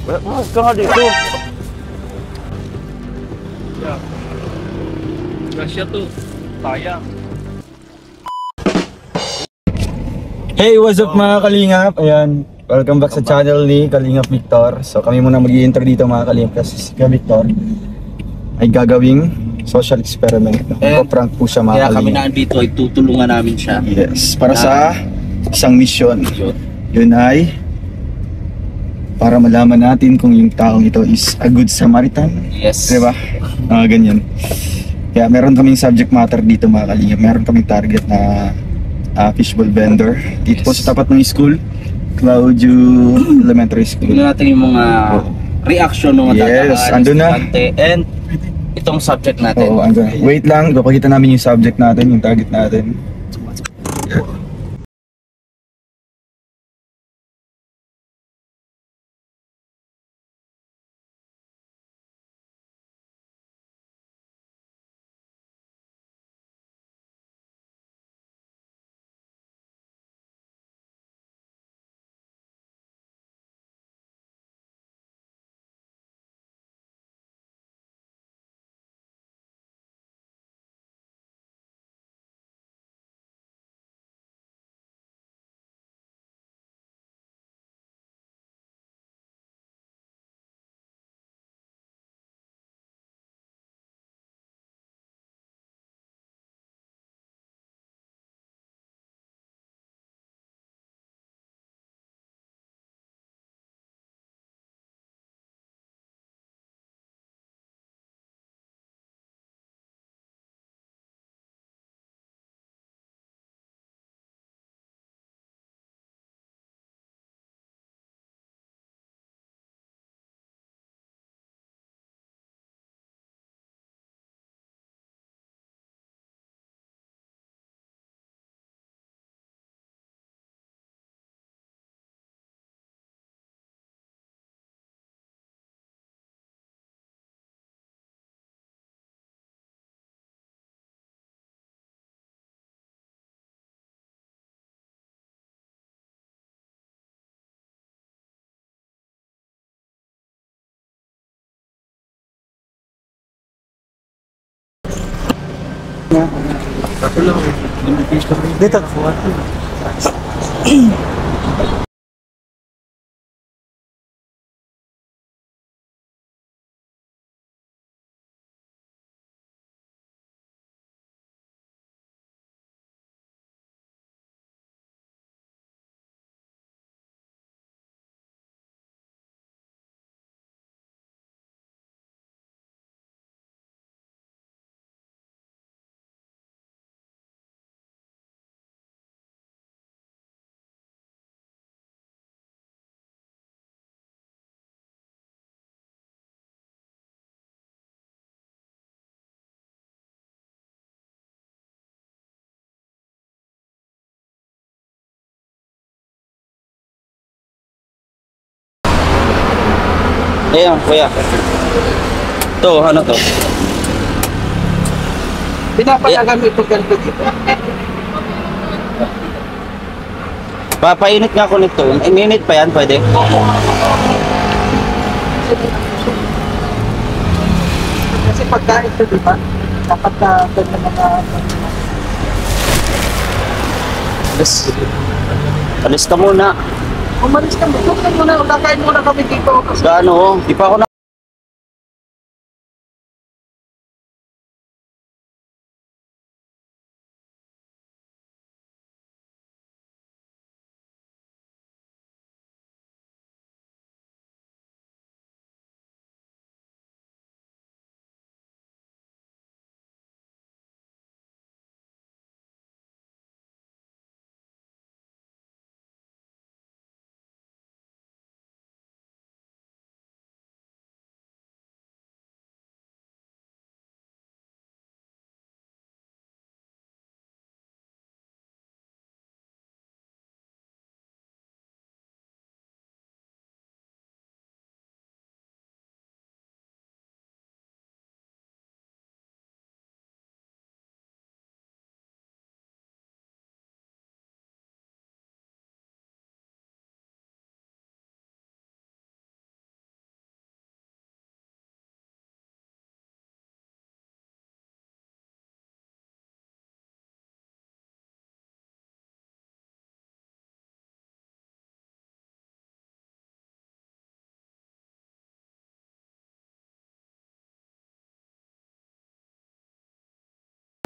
Mas ka nga dito. Yeah. Russia to. Sayang. Hey, what's up mga Kalingap? Ayan, welcome back sa channel ni Kalingap Victor. So kami muna mag-i-intro dito mga Kalingap kasi si Victor ay gagawing social experiment. Prank po siya mga Kaya kami Kalingap. nandito ay tutulungan namin siya. Yes, para sa isang mission. Yun ay para malaman natin kung yung taong ito is a good Samaritan. Yes. Diba? Ganyan. Kaya meron kaming subject matter dito mga Kalingap. Meron kaming target na fishbowl vendor dito po sa tapat ng school, Claudio Elementary School. Tingnan natin yung mga reaction ng mga Yes, andun na. estudyante and itong subject natin. Oo, andun. Wait lang, ipapakita namin yung subject natin, yung target natin. Dito. Ayan, kuya. Ito, ano to? Pinapalagan mo ito ganito dito. Papainit nga ako nito. Ininit pa yan, pwede? Kasi pagkain ito, di ba? Dapat na ganyan mga... Alis. Alis ka muna. Umalis ka mo. Kakain muna kami dito. Kasi Gaano? Di pa ako na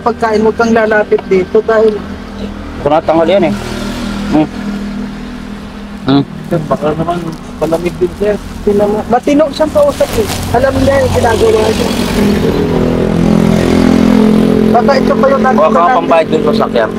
pagkain, huwag kang lalapit dito dahil Kunatangal yan eh. Hmm. Hmm. baka naman palamig din sir. Matino siyang kausap eh. Alam niya yung ginagawa niya. Baka ito pa yung Huwag ka pambayad dun sa sakyan.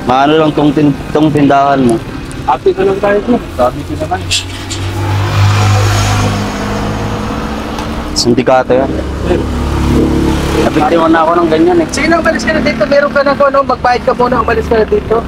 Maano lang tong tindahan mo. Happy na lang tayo po. Sabi ko naman. Sindikato yan. Nabiktiman na ako ng ganyan eh. Sige na, umalis ka na dito. Meron ka na kung ano, magbayad ka muna, umalis ka na dito.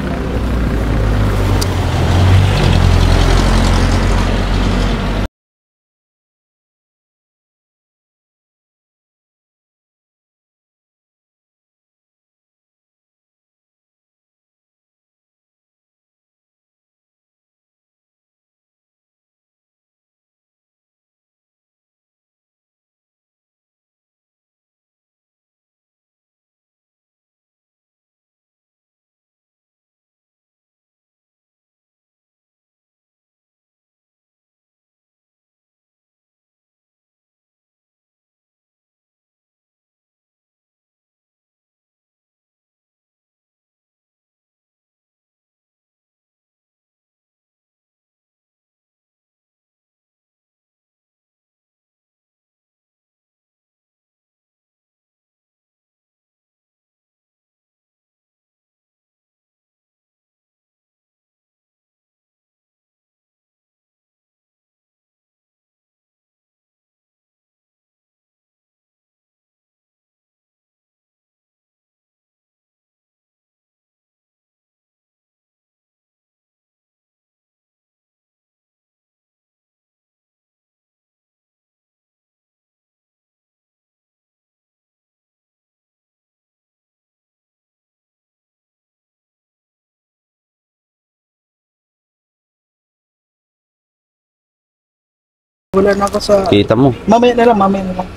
Wala na ako sa... Kita mo. Mamaya na lang, mamaya na lang.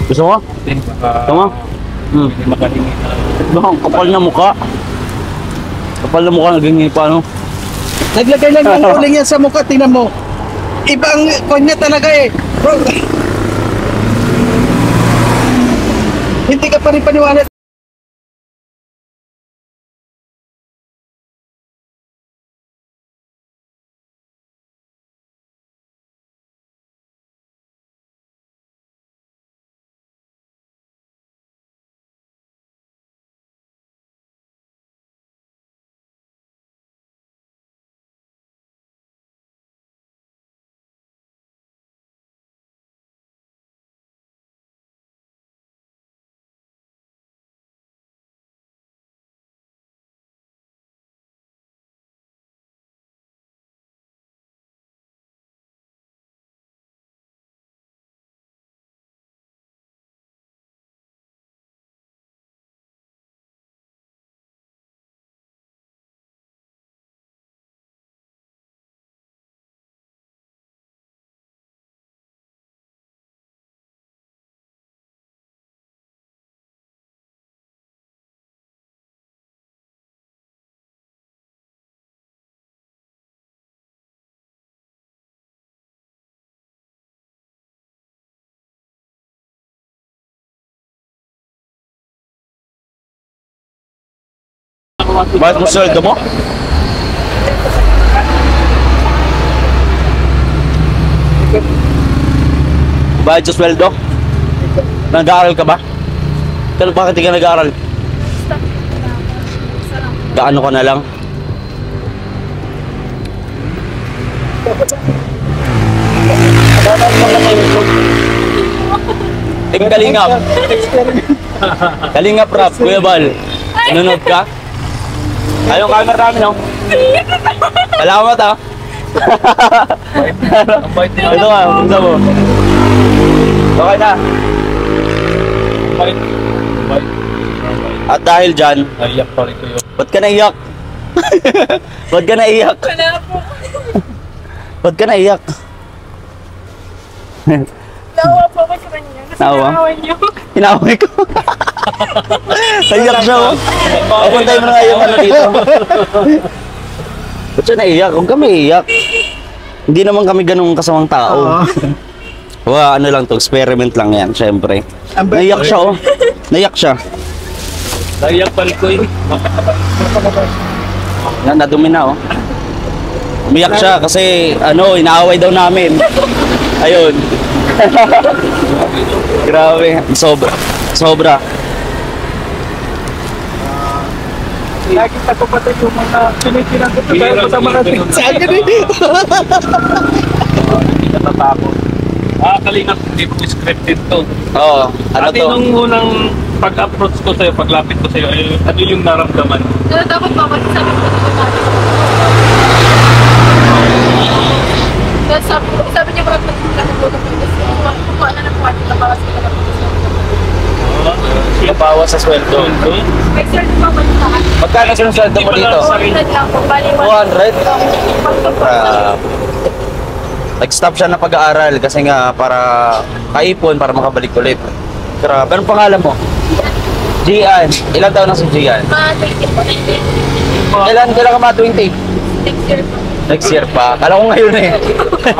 Gusto mo? Gusto mo? Hmm. Bang, kapal na mukha. Kapal na mukha, naging pa ano. Naglagay lang ng uling yan sa mukha, tingnan mo. Ibang kanya talaga eh. Bro, hindi ka pa rin paniwala. Bakit mo sweldo mo? Bakit sa sweldo? Nag-aaral ka ba? Pero bakit di ka nag-aaral? Gaano ka na lang? Team Kalingap. Kalingap rap, Kuya Bal. Nanonood ka? Ayong camera namin, no? Salamat, ha? Ito ka, punta mo. Okay na. At dahil dyan, Naiyak pa rin ko yun. ba't ka naiyak? Ba't ka naiyak? Wala po. Ba't ka naiyak? Nawa po ako sa kanya. Kasi Nawa? nakawan niyo. Hinaway ko. Naiyak siya, oh. Papuntay mo na nga yung ano dito. Ba't siya naiyak? Huwag kami iiyak. Hindi naman kami ganung kasamang tao. Wow, ano lang to, experiment lang yan, syempre. Naiyak siya, oh. Naiyak siya. Naiyak pa rin ko yun. Yan, nadumi na, oh. Umiyak siya kasi, ano, inaaway daw namin. Ayun. Grabe, sobra. Sobra. Lagi patupatid yung mga pinipinan ko tayo sa mga sa akin eh. Hindi natatakot. Kalingap, hindi po scripted to. Oo, ano Ate, to? nung unang pag-approach ko sa'yo, paglapit ko sa'yo, ano yung naramdaman? Natatakot po ako kasi sabi ko dito natin. Tapos sabi niya parang nagtutulog ko. Tapos kukuha na ng kwarto na para sa kanila. Nabawas sa sweldo. May sir na pa sa akin. Magkano sa sweldo mo dito? 400 lang po. Bali 200? Nag-stop siya na pag-aaral kasi nga para kaipon, para makabalik ulit. Grabe. Anong pangalan mo? Gian. Ilan taon na si Gian? Mga 20 po. Kailan ka ma 20? Next year po. Next year pa. Kala ko ngayon eh.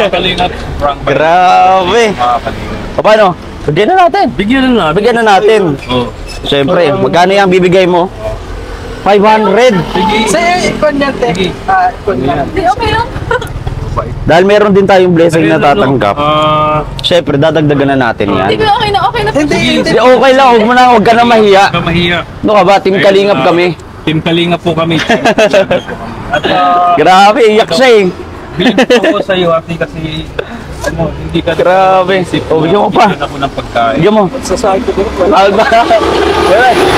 Kalingap, prank ba? Grabe. Kalingap. O paano? Bigyan na natin. Bigyan na natin. Bigyan na natin. Oo. Siyempre, magkano yung bibigay mo? 500. Sige. ikon yan, te. Ikon yan. Hindi, okay lang. Dahil meron din tayong blessing na tatanggap. Siyempre, dadagdagan na natin yan. Hindi, okay na. Okay na po. Hindi, okay lang. Huwag ka na mahiya. Ka mahiya. Ano ka ba? Team Kalingap kami. Team Kalingap po kami. At Grabe, iyak siya eh. bilib po ako sa iyo, ate, kasi ano, hindi ka Grabe. O, bigyan mo pa. Bigyan ako ng pagkain. Bigyan mo. Sasabi ko din. Alba. Wala yung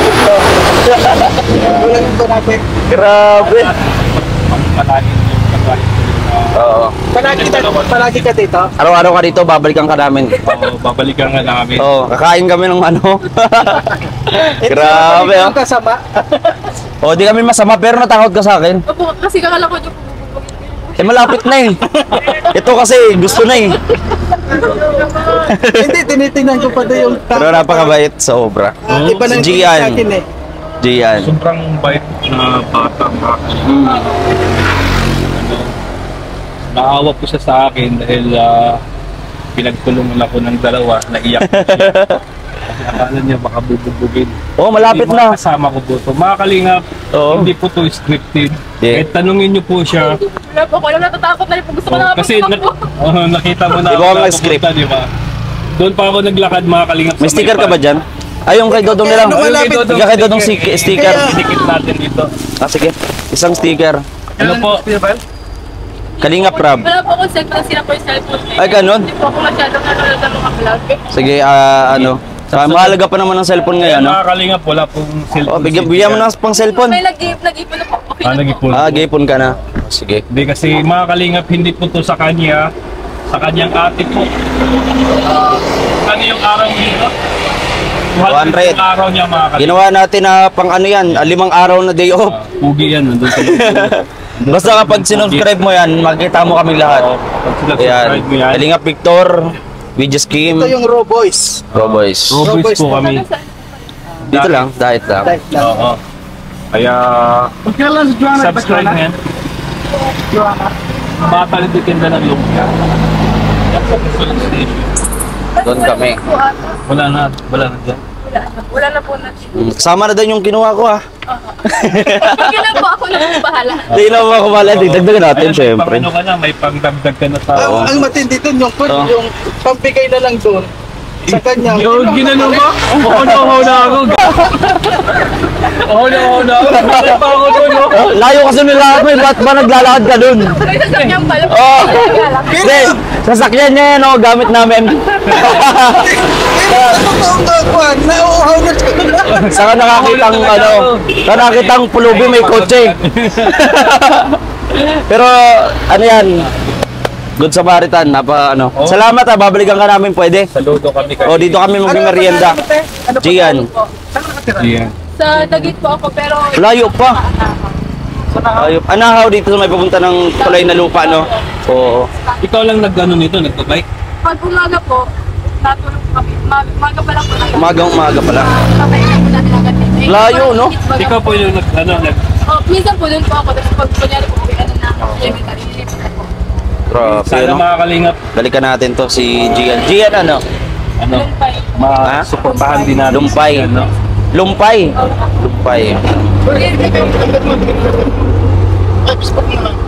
natin. Grabe. Palagi yung pagkain. Oo. Palagi ka dito. Araw-araw ka dito, babalikan ka namin. Babalikan nga namin. Oo, kakain kami ng ano. Grabe ah. Yung kasama. O, di kami masama pero natakot ka sa akin. Opo, kasi kakala ko yung Eh, malapit na eh. Ito kasi, gusto na eh. Hindi, tinitingnan ko pa doon yung... Pero napakabait sa obra. Iba Si nang Gian. sa akin eh. Gian. Sobrang bait na bata. Naawa po siya sa akin dahil pinagtulungan ako ng dalawa, naiyak po siya. Kasi akala niya baka bubugin. Oh, malapit na. Kasama ko po ito. Mga Kalingap, Oo. hindi po ito scripted. Yeah. Kahit tanungin niyo po siya. wala po ako. Alam, natatakot na rin po. Gusto ko na nga Kasi pagtakbo. nakita mo na Di ba ako ako nag-script? pupunta, di ba? Doon pa ako naglakad, mga Kalingap. May sticker ka ba dyan? Ay, yung kay Dodong nilang. Malapit. Bigyan kay Dodong sticker. Dikit natin dito. Ah, sige. Isang sticker. Ano po? Kalingap Rab. Wala po akong cellphone. Sila po yung cellphone. Ay, ganun? Hindi po ako masyadong nakalag. Sige, ano. Mahalaga pa naman ang cellphone ngayon, no? Mga Kalingap, wala pong cellphone. Oh, bigyan mo ng pang cellphone. May nag-ipon na po. Okay na po. Nag-ipon. Ah, gipon ka na. Sige. Hindi kasi mga Kalingap, hindi po to sa kanya. Sa kanyang ate po. Ano yung araw dito? 200. Yung araw niya, mga Kalingap. Ginawa natin na pang ano yan, 5 araw na day off. Pugi yan, nandun sa Basta kapag sinubscribe mo yan, makikita mo kaming lahat. Pag sila Ayan. subscribe mo yan. Kalingap Victor, We Just Kim, Ito yung Raw Boys. Bro Boys. Roboys po kami. Dito lang, diet lang. Type lang. Oo. Kaya Kailan si Joanna? subscribe mo yan. Joanna. Bata rin titinda ng lumpia. Yan sa Quezon Station. Doon kami. Wala na dyan. Wala na po na. Kasama na din yung kinuha ko ah. Oo. Sige na po, ako na po bahala. Hindi na ako mali. Dagdagan natin, Ayan, syempre. May pang ano ka na, may pangdagdag ka na tao. Ang matindi doon, Oo. yung pagbigay na lang doon sa kanya. Yung ginano ba? Oo na ako. Oo na ako. Bakit pa ako doon, no? Layo kasi nila mo, ba't ba naglalakad ka dun? May sasakyan pala. Oo. Hindi, sasakyan niya yan, gamit namin. Nauuhaw na siya. Saka nakakitang pulubi may kotse. Pero, ano yan, Good Samaritan, Salamat babalikan ka namin pwede. Saludo kami kayo. O, dito kami mag-merienda. Gian. Yan. Sa Dagit po ako, pero... Layo pa. Layo. Anahaw dito sa may papunta ng tulay na lupa, no? Oo. Ikaw lang nag-ano nito, nag-bike? Pag umaga po, natulog po kami. Umaga pa lang po. Umaga pa lang. Sabay na po natin agad. Layo, no? Ikaw po yung Minsan po doon po ako. Tapos pag kunyari po, elementary, nilipat ako. Grabe, sana no? makakalingap. Balikan natin to si Gian. Gian, Ano? Lumpay. Ma-supportahan din natin. Lumpay. Ano? Lumpay. Lumpay.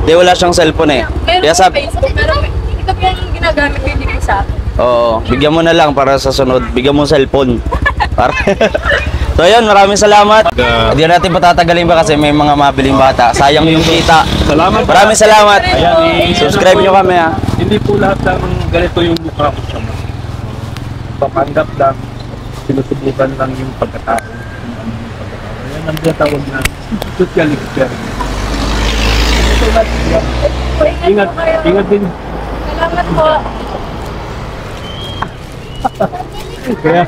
Di, wala siyang cellphone eh. Meron Kaya po sabi, Facebook, pero ito po yung ginagamit ko, hindi po sa akin. oo, bigyan mo na lang para sa sunod. Bigyan mo cellphone. Para So yun, maraming salamat. Hindi natin patatagalin ba kasi may mga mabiling bata. Sayang yung kita. Salamat. Maraming salamat. Ayan, Subscribe nyo kami ha. Hindi po lahat ng ganito yung mukha ko sa mga. Papanggap lang. Sinusubukan lang yung pagkatao. Ayan ang tinatawag na social experiment. Ingat, ingat din. Salamat po. Kaya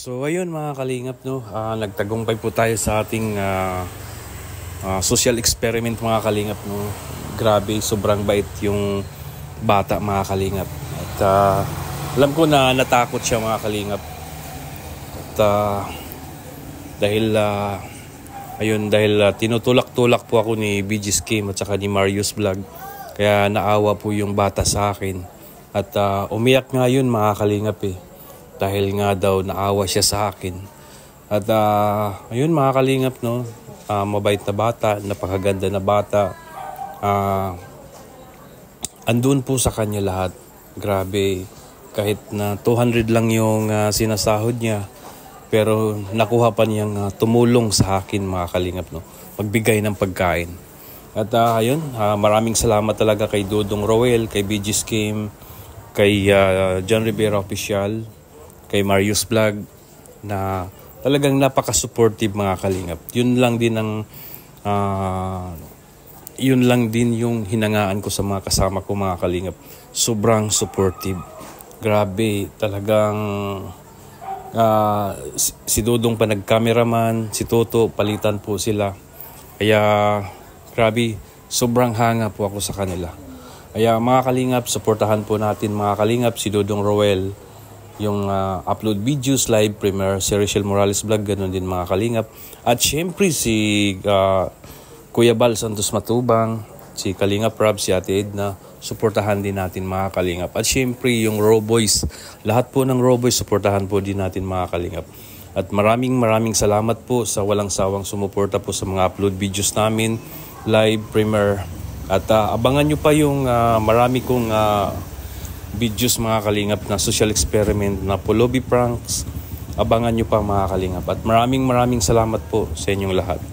So ayun mga kalingap, no, nagtagumpay po tayo sa ating social experiment mga kalingap, no. Grabe, sobrang bait yung bata mga kalingap. At alam ko na natakot siya mga kalingap. At dahil tinutulak-tulak po ako ni BG's Game at saka ni Marius Vlog, kaya naawa po yung bata sa akin. At umiyak nga yun mga kalingap eh. Dahil nga daw naawa siya sa akin. At ayun mga kalingap, no, mabait na bata, napakaganda na bata. Andun po sa kanya lahat. Grabe, kahit na 200 lang yung sinasahod niya, pero nakuha pa niyang tumulong sa akin mga kalingap, no, magbigay ng pagkain. At ayun, maraming salamat talaga kay Dudong Roel, kay BG's Game, kay John Rivera Official, kay Marius Vlog, na talagang napaka-supportive mga kalingap. Yun lang din yung hinangaan ko sa mga kasama ko mga kalingap. Sobrang supportive. Grabe, talagang si Dudong pa nag-cameraman, si Toto, palitan po sila. Kaya grabe, sobrang hanga po ako sa kanila. Kaya mga kalingap, supportahan po natin mga kalingap si Dudong Roel. Yung upload videos, live premiere, si Rachel Morales Vlog, ganun din mga kalingap. At syempre si Kuya Bal Santos Matubang, si Kalingap Rob, si Ate Edna, suportahan din natin mga kalingap. At syempre yung Raw Boys, lahat po ng Raw Boys, suportahan po din natin mga kalingap. At maraming salamat po sa walang sawang sumuporta po sa mga upload videos namin, live premiere. At abangan nyo pa yung marami kong videos mga kalingap na social experiment na Pulubi pranks. Abangan nyo pa mga kalingap. At maraming salamat po sa inyong lahat.